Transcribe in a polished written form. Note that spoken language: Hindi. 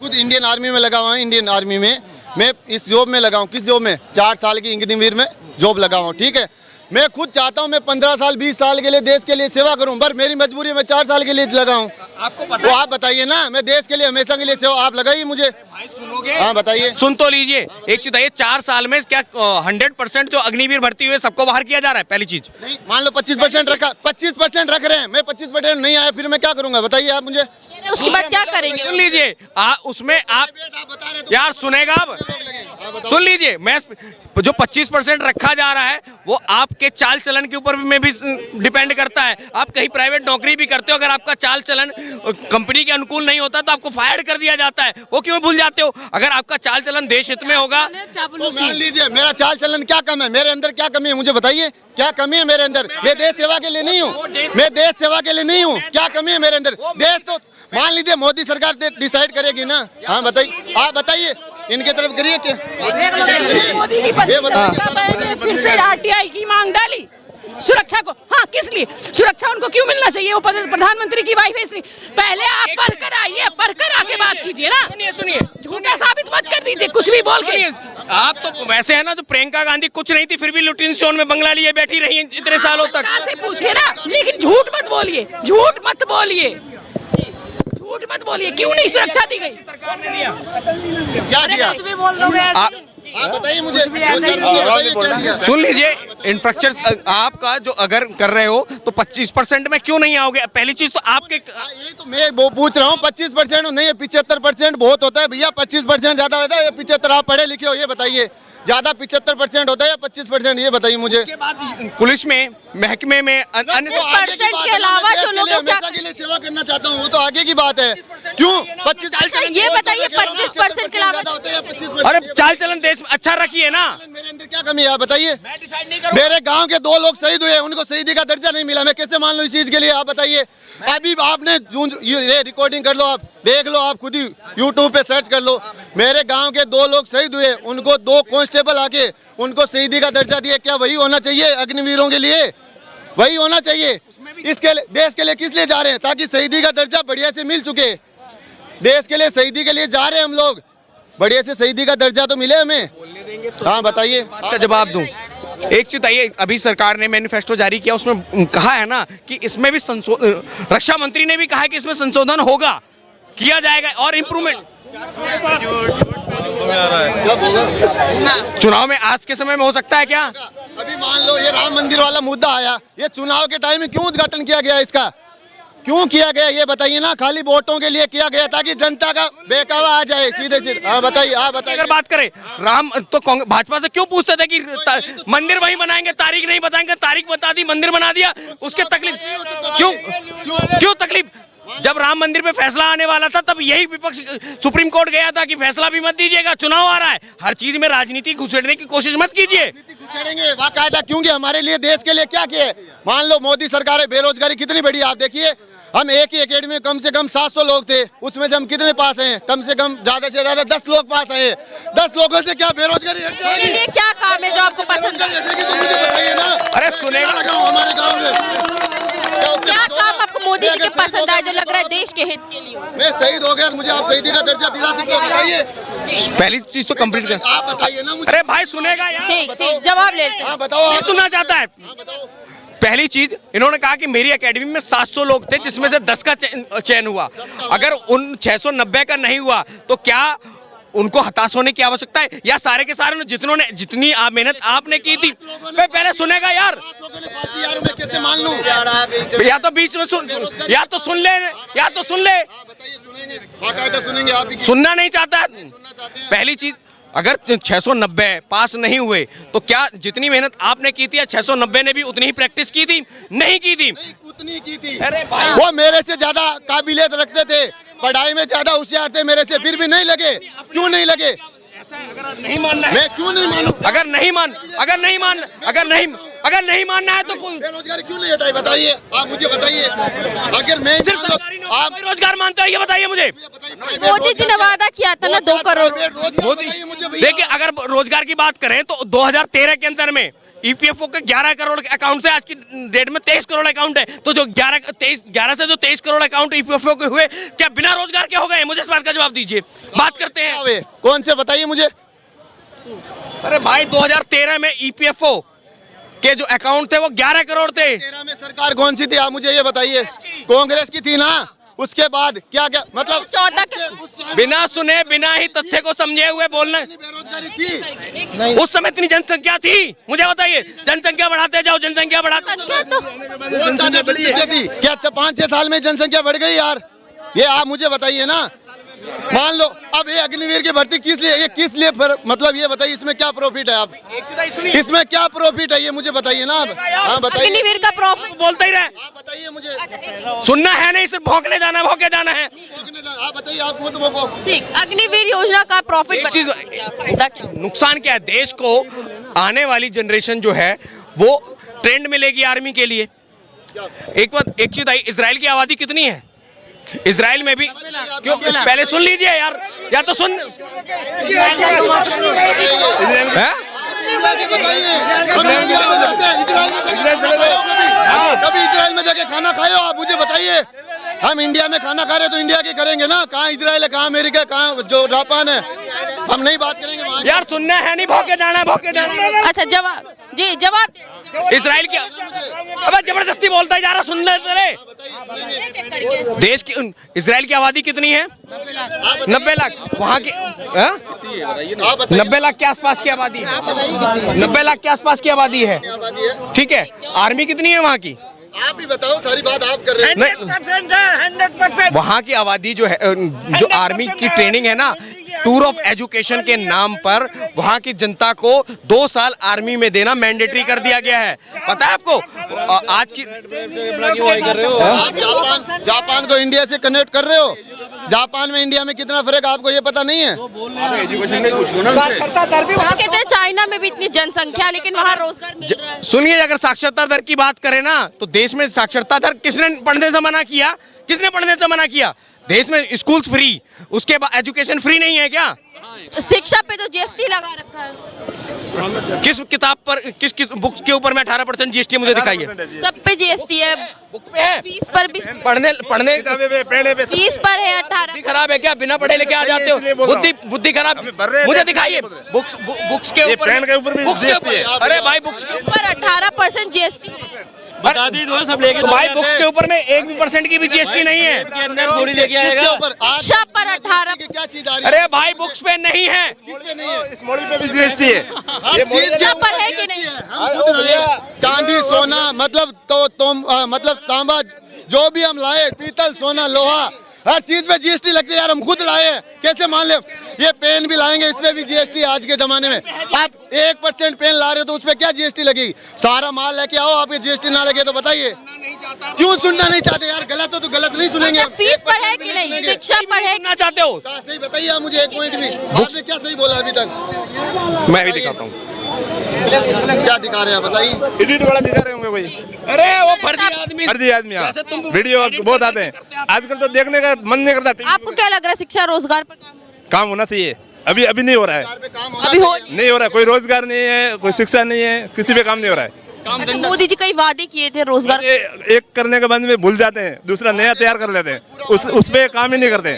खुद इंडियन आर्मी में लगा हुआ हूँ। इंडियन आर्मी में मैं इस जॉब में लगा हूँ। किस जॉब में? 4 साल की अग्निवीर में जॉब लगा हूँ। ठीक है, मैं खुद चाहता हूँ मैं 15 साल 20 साल के लिए देश के लिए सेवा करूँ, पर मेरी मजबूरी में 4 साल के लिए लगा हूँ। आपको पता तो आप बताइए ना, मैं देश के लिए हमेशा के लिए सेवा, आप लगाइए मुझे। भाई सुनोगे? हाँ बताइए। सुन तो लीजिए, एक चीज बताइए, 4 साल में क्या 100% जो अग्निवीर भर्ती हुए सबको बाहर किया जा रहा है? पहली चीज नहीं, मान लो 25% रखा, 25% रख रहे हैं, मैं 25% नहीं आया, फिर मैं क्या करूंगा बताइए आप मुझे। उसके बाद क्या करेंगे? सुन लीजिए, उसमें आप यार सुनेगा अब, सुन लीजिए, मैं जो 25% रखा जा रहा है वो आपके चाल चलन के ऊपर में भी डिपेंड करता है। आप कहीं प्राइवेट नौकरी भी करते हो, अगर आपका चाल चलन कंपनी के अनुकूल नहीं होता तो आपको फायर कर दिया जाता है, वो क्यों भूल जाते हो? अगर आपका चाल चलन देश हित में होगा तो मान लीजिए मेरा चाल चलन क्या कम है, मेरे अंदर क्या कमी है मुझे बताइए। क्या कमी है मेरे अंदर? मैं देश सेवा के लिए नहीं हूँ, मैं देश सेवा के लिए नहीं हूँ। क्या कमी है मेरे अंदर? देश तो मान लीजिए मोदी सरकार डिसाइड करेगी ना। हाँ बताइए, आप बताइए, इनके तरफ करिए क्या? ये बताइए। फिर से आरटीआई की मांग डाली सुरक्षा को। हाँ, किस लिए सुरक्षा उनको क्यों मिलना चाहिए? वो प्रधानमंत्री की वाइफ है इसलिए। पहले आप पढ़कर आइए, पढ़कर आके बात कीजिए ना। सुनिए, झूठा साबित मत कर दीजिए कुछ भी बोल के। आप तो वैसे है ना, जो प्रियंका गांधी कुछ नहीं थी फिर भी लुटिन शोन में बंगला लिए बैठी रही इतने सालों तक। से पूछिए ना, लेकिन झूठ मत बोलिए, झूठ मत बोलिए, झूठ मत बोलिए। क्यों नहीं सुरक्षा दी गई? सरकार ने दिया। क्या दिया? कुछ भी बोल दोगे आप बताइए मुझे, बताइए क्या दिया? सुन लीजिए, इंफ्रास्ट्रक्चर आपका जो अगर कर रहे हो तो 25% में क्यों नहीं आओगे? पहली चीज तो आपके यही तो मैं वो पूछ रहा हूँ। 25% नहीं है, 75% बहुत होता है भैया। 25% ज्यादा होता है या 75? आप पढ़े लिखे हो, ये बताइए, ज्यादा 75% होता है या 25%? ये बताइए मुझे। उसके बाद पुलिस में, महकमे में, अन्य 25% के अलावा जो लोग हमेशा के लिए सेवा करना चाहता हूँ, वो तो आगे की बात है। क्यों 25? ये बताइए 25% के अलावा होता है या 25? अरे चाल चलन देश में अच्छा रखिए ना। मेरे अंदर क्या कमी है आप बताइए। मैं डिसाइड नहीं करूंगा। मेरे गांव के 2 लोग शहीद हुए, उनको शहीदी का दर्जा नहीं मिला, मैं कैसे मान लूं इस चीज के लिए? आप बताइए। अभी आपने ये रिकॉर्डिंग कर लो, आप देख लो, आप खुद ही यूट्यूब पे सर्च कर लो। मेरे गांव के 2 लोग शहीद हुए, उनको 2 कांस्टेबल आके उनको शहीदी का दर्जा दिए। क्या वही होना चाहिए अग्निवीरों के लिए? वही होना चाहिए। इसके लिए देश के लिए किस लिए जा रहे हैं? ताकि शहीदी का दर्जा बढ़िया से मिल चुके। देश के लिए शहीदी के लिए जा रहे हैं हम लोग, बढ़िया से शहीदी का दर्जा तो मिले हमें। हाँ बताइए। बात का जवाब दूं। एक चीज आइए, अभी सरकार ने मैनिफेस्टो जारी किया, उसमें कहा है ना कि इसमें भी रक्षा मंत्री ने भी कहा है कि इसमें संशोधन होगा, किया जाएगा और इम्प्रूवमेंट। चुनाव में आज के समय में हो सकता है क्या? अभी मान लो ये राम मंदिर वाला मुद्दा आया, ये चुनाव के टाइम में क्यों उद्घाटन किया गया? इसका क्यों किया गया ये बताइए ना। खाली वोटों के लिए किया गया ताकि जनता का बहकावा आ जाए सीधे सीधे। हाँ बताइए, आप बताइए। अगर बात करें राम, तो भाजपा से क्यों पूछते थे कि मंदिर वहीं बनाएंगे, तारीख नहीं बताएंगे? तारीख बता दी, मंदिर बना दिया, उसके तकलीफ क्यों तकलीफ? जब राम मंदिर पे फैसला आने वाला था तब यही विपक्ष सुप्रीम कोर्ट गया था कि फैसला भी मत दीजिएगा, चुनाव आ रहा है, हर चीज में राजनीति घुसेड़ने की कोशिश मत कीजिए। घुसेड़ेंगे बाकायदा, क्योंकि हमारे लिए देश के लिए क्या किए। मान लो मोदी सरकार है, बेरोजगारी कितनी बड़ी आप देखिए। हम एक ही एकेडमी में कम से कम 700 लोग थे, उसमें से हम कितने पास हैं? कम से कम ज्यादा से ज्यादा 10 लोग पास आए। 10 लोगों से क्या बेरोजगारी हट जाएगी? ये क्या काम है जो आपको पसंद है? तो मुझे बताइए ना। अरे सुनेगा हमारे गाँव में क्या काम आपको मोदी जी के पसंद आए जो लग रहा है देश के हित के लिए? मैं शहीद हो गया, मुझे आप शहीदी का दर्जा दिला सकते हो? बताइए। पहली चीज तो कंप्लीट कर। आप बताइए ना मुझे। अरे भाई सुनेगा यार, ठीक, जवाब लेते हैं। हाँ बताओ। क्या सुनना चाहता है? बताओ। पहली चीज, इन्होंने कहा कि मेरी एकेडमी में 700 लोग थे जिसमें से 10 का चयन हुआ। अगर उन 690 का नहीं हुआ तो क्या उनको हताश होने की आवश्यकता है? या सारे के सारे जितनी मेहनत आपने की थी, पहले सुनेगा यार। यार मैं कैसे मान लूं? या तो बीच में या तो सुन ले। बाकायदा सुनेंगे आप ही। सुनना नहीं चाहता। पहली चीज, अगर 690 पास नहीं हुए तो क्या जितनी मेहनत आपने की थी या 690 ने भी उतनी ही प्रैक्टिस की थी? नहीं की थी। उतनी की थी। अरे भाई, वो मेरे से ज्यादा काबिलियत रखते थे, पढ़ाई में ज्यादा होशियार थे मेरे से, फिर भी नहीं लगे। क्यों नहीं लगे? अगर नहीं मानना है, मैं क्यों नहीं मानूं? अगर नहीं मानना है तो कोई बेरोजगारी क्यों नहीं हटाई बताइए? आप मुझे बताइए। अगर मैं सिर्फ सरकारी नौकरी रोजगार मानता है, ये बताइए मुझे। मोदी जी ने वादा किया था ना 2 करोड़। मोदी देखिए, अगर रोजगार की बात करें तो 2013 के अंदर में ईपीएफओ के 11 करोड़ अकाउंट से आज की डेट में 23 करोड़ अकाउंट है, तो जो 11 से जो 23 करोड़ अकाउंट ईपीएफओ के हुए, क्या बिना रोजगार के हो गए? मुझे इस बात का जवाब दीजिए। बात करते हैं, वे कौन से बताइए मुझे। अरे भाई 2013 में ईपीएफओ के जो अकाउंट थे वो 11 करोड़ थे। 13 में सरकार कौन सी थी आप मुझे ये बताइए। कांग्रेस की थी ना। उसके बाद क्या क्या मतलब 14 के बिना सुने बिना ही तथ्य को समझे हुए बोलना। बेरोजगारी थी उस समय इतनी जनसंख्या थी, मुझे बताइए। जनसंख्या बढ़ाते जाओ, जनसंख्या बढ़ाते संख्या तो जनसंख्या थी क्या? 5-6 साल में जनसंख्या बढ़ गई यार, ये आप मुझे बताइए ना। मान लो अब ये अग्निवीर की भर्ती किस लिए, ये किस लिए मतलब ये बताइए इसमें क्या प्रॉफिट है? आप इसमें क्या प्रॉफिट है ये मुझे बताइए ना आप। हाँ बताइए, अग्निवीर का प्रॉफिट बोलते ही रहे। आप बताइए मुझे। सुनना है नहीं, सिर्फ भौंकने जाना, भौंके जाना है। आप बताइए, आप मत बोको। ठीक, अग्निवीर योजना का प्रॉफिट एक चीज- फायदा क्या? नुकसान क्या है? देश को आने वाली जनरेशन जो है वो ट्रेंड मिलेगी आर्मी के लिए। एक चीज आई, इजराइल की आबादी कितनी है? इजराइल में भी क्यों? पहले सुन लीजिए यार, या तो सुन। हैं? कभी इजराइल में जाके खाना खाए हो आप? मुझे बताइए। हम इंडिया में खाना खा रहे हैं तो इंडिया की करेंगे ना। कहाँ इजराइल है, कहाँ अमेरिका है, कहाँ जो जापान है, हम नहीं बात करेंगे वहाँ। यार सुनना है नहीं, भौंके जाना है, भौंके जाना है। अच्छा जवाब जी, जवाब इजराइल की, अबे जबरदस्ती बोलता है, जा रहा सुन ले। देश की इजराइल की आबादी कितनी है? 90 लाख। वहाँ की 90 लाख के आसपास की आबादी है। 90 लाख के आसपास की आबादी है, ठीक है। आर्मी कितनी है वहाँ की? आप ही बताओ, सारी बात आप कर रहे हैं। 100% वहाँ की आबादी जो है, जो आर्मी की ट्रेनिंग है ना, टूर ऑफ एजुकेशन के नाम पर वहाँ की जनता को 2 साल आर्मी में देना मैंडेटरी कर दिया गया है। पता है आपको? आज की जापान को इंडिया से कनेक्ट कर रहे हो। जापान में इंडिया में कितना फर्क आपको ये पता नहीं है? वहाँ कहते हैं चाइना में भी इतनी जनसंख्या लेकिन वहाँ रोजगार मिल रहा है। सुनिए, अगर साक्षरता दर की बात करें ना, तो देश में साक्षरता दर किसने पढ़ने से मना किया? किसने पढ़ने से मना किया? देश में स्कूल्स फ्री, उसके बाद एजुकेशन फ्री नहीं है क्या? शिक्षा पे तो जीएसटी लगा रखा है। किस किताब पर, किस बुक्स के ऊपर में 18% जीएसटी मुझे दिखाइए। सब पे जीएसटी है, बुक पे है, फीस पर भी, पढ़ने फीस पर है 18। बुद्धि खराब है क्या? बिना पढ़े लेके आ जाते हो? बुद्धि खराब, मुझे दिखाइए बुक्स के ऊपर, बुक्स के ऊपर। अरे भाई बुक्स के ऊपर 18% जीएसटी है। बता दी दो सब लेके। तो भाई बुक्स के ऊपर में 1% की भी जीएसटी नहीं है। के अंदर थोड़ी लेके आएगा। शिक्षा पर 18। क्या चीज आ रही है? अरे भाई बुक्स पे नहीं है। किस पे नहीं है? इस मॉडल पे भी जीएसटी है। हर चीज शिक्षा पर है कि नहीं? हम खुद लाए, चांदी सोना मतलब तांबा जो भी हम लाए, पीतल सोना लोहा, हर चीज पे जीएसटी लगती है यार। हम खुद लाए हैं, कैसे मान ले? ये पेन भी लाएंगे, इस पे भी जीएसटी। आज के जमाने में आप 1% पेन ला रहे हो तो उस पे क्या जीएसटी लगेगी? सारा माल लेके आओ, आपके जीएसटी ना लगे तो बताइए क्यों सुनना नहीं चाहते यार? गलत हो तो गलत नहीं सुनेंगे। अच्छा, फीस पर है कि नहीं? शिक्षा पर है? सुनना चाहते हो? सही बताइए आप मुझे एक पॉइंट भी। आपने क्या सही बोला अभी तक? मैं भी दिखाता हूँ। क्या दिखा रहे हैं बताइए? एडिट वाला दिखा रहे होंगे कोई। अरे वो फर्जी फर्जी आदमी जैसे तुम वीडियो बहुत आते हैं आजकल, तो देखने का मन नहीं करता। आपको क्या लग रहा है शिक्षा रोजगार पर काम हो रहा है? काम होना चाहिए। अभी नहीं हो रहा है। अभी हो नहीं हो रहा है। कोई रोजगार नहीं है, कोई शिक्षा नहीं है, किसी पे काम नहीं हो रहा है। अच्छा, मोदी जी कई वादे किए थे रोजगार। एक करने के बाद में भूल जाते हैं, दूसरा नया तैयार कर लेते हैं, उस पे काम ही नहीं करते।